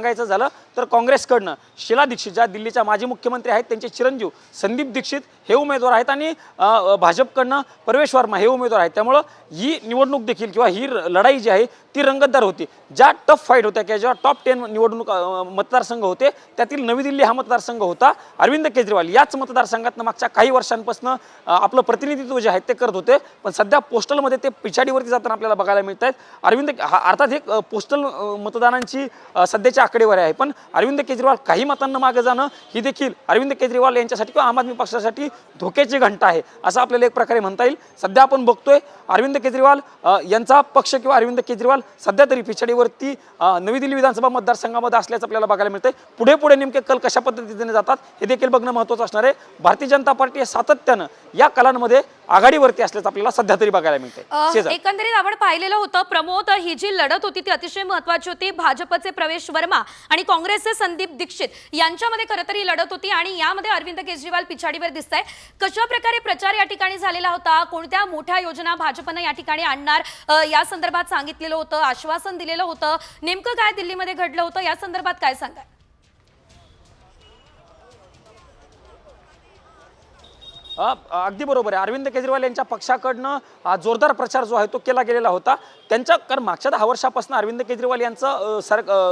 सांगायचं झालं तर काँग्रेसकडनं शीला दीक्षित ज्या दिल्लीच्या माजी मुख्यमंत्री आहेत त्यांचे चिरंजीव संदीप दीक्षित हे उमेदवार आहेत आणि भाजपकडनं परवेश वर्मा हे उमेदवार आहेत। त्यामुळं ही निवडणूक देखील किंवा ही लढाई जी आहे ती रंगतदार होती। ज्या टफ फाईट होत्या किंवा जेव्हा टॉप 10 निवडणूक मतदारसंघ होते त्यातील नवी दिल्ली हा मतदारसंघ होता। अरविंद केजरीवाल याच मतदारसंघात मागच्या काही वर्षांपासून आपलं प्रतिनिधित्व जे आहे ते करत होते, पण सध्या पोस्टलमध्ये ते पिछाडीवरती जाताना आपल्याला बघायला मिळत आहेत। अर्थात हे पोस्टल मतदानांची सध्याची आकडेवारी आहे, पण अरविंद केजरीवाल काही मतांना मागे जाणं ही देखील अरविंद केजरीवाल यांच्यासाठी किंवा आम आदमी पक्षासाठी धोक्याची घंटा आहे असं आपल्याला एक प्रकारे म्हणता येईल। सध्या आपण बघतोय अरविंद केजरीवाल यांचा पक्ष किंवा अरविंद केजरीवाल सध्या तरी पिछाडीवरती नवी दिल्ली विधानसभा मतदारसंघामध्ये असल्याचं आपल्याला बघायला मिळतंय। पुढे नेमके कल कशा पद्धतीने जातात हे देखील बघणं महत्त्वाचं असणार आहे। भारतीय जनता पार्टी सातत्यानं या कलांमध्ये आघाडीवरती असल्याचं आपल्याला सध्या तरी बघायला मिळतंय। एकंदरीत आपण पाहिलेलं होतं प्रमोद, ही जी लढत होती ती अतिशय महत्त्वाची होती। भाजपचे प्रवेश वर्मा आणि काँग्रेसचे संदीप दीक्षित यांच्यामध्ये खरं तर ही लढत होती आणि यामध्ये अरविंद केजरीवाल पिछाडीवर दिसताय। कशा प्रकारे प्रचार या ठिकाणी झालेला होता, कोणत्या मोठ्या योजना भाजपनं या ठिकाणी आणणार या संदर्भात सांगितलेलं होतं, आश्वासन दिलेलं होतं, नेमकं काय दिल्लीमध्ये घडलं होतं या संदर्भात काय सांगाल? अगदी बरोबर आहे। अरविंद केजरीवाल यांच्या पक्षाकडनं जोरदार प्रचार जो आहे तो केला गेलेला होता त्यांच्या, कारण मागच्या 10 वर्षापासून अरविंद केजरीवाल यांचं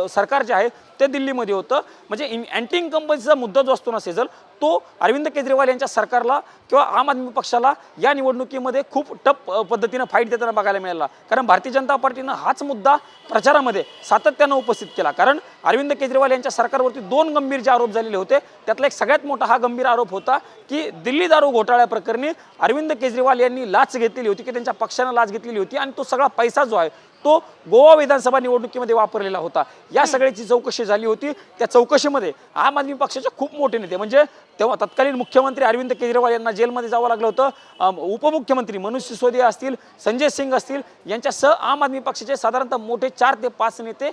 सरकार जे आहे ते दिल्लीमध्ये होतं। म्हणजे अँटी इन्कम्बन्सीचा मुद्दा जो असतो ना सेजल, तो अरविंद केजरीवाल यांच्या सरकारला किंवा आम आदमी पक्षाला या निवडणुकीमध्ये खूप टफ पद्धतीनं फाईट देताना बघायला मिळाला। कारण भारतीय जनता पार्टीनं हाच मुद्दा प्रचारामध्ये सातत्यानं उपस्थित केला। कारण अरविंद केजरीवाल यांच्या सरकारवरती 2 गंभीर जे आरोप झालेले होते त्यातला एक सगळ्यात मोठा हा गंभीर आरोप होता की दिल्ली दारू घोटाळ्या प्रकरणी अरविंद केजरीवाल यांनी लाच घेतलेली होती की त्यांच्या पक्षानं लाच घेतलेली होती आणि तो सगळा पैसा जो आहे तो गोवा विधानसभा निवडणुकीमध्ये वापरलेला होता। या सगळ्याची चौकशी झाली होती। त्या चौकशीमध्ये आम आदमी पक्षाचे खूप मोठे नेते, म्हणजे तेव्हा तत्कालीन मुख्यमंत्री अरविंद केजरीवाल यांना जेलमध्ये जावं लागलं होतं। उपमुख्यमंत्री मनोज सिसोदिया असतील, संजय सिंग असतील यांच्यासह आम आदमी पक्षाचे साधारणतः मोठे 4 ते 5 नेते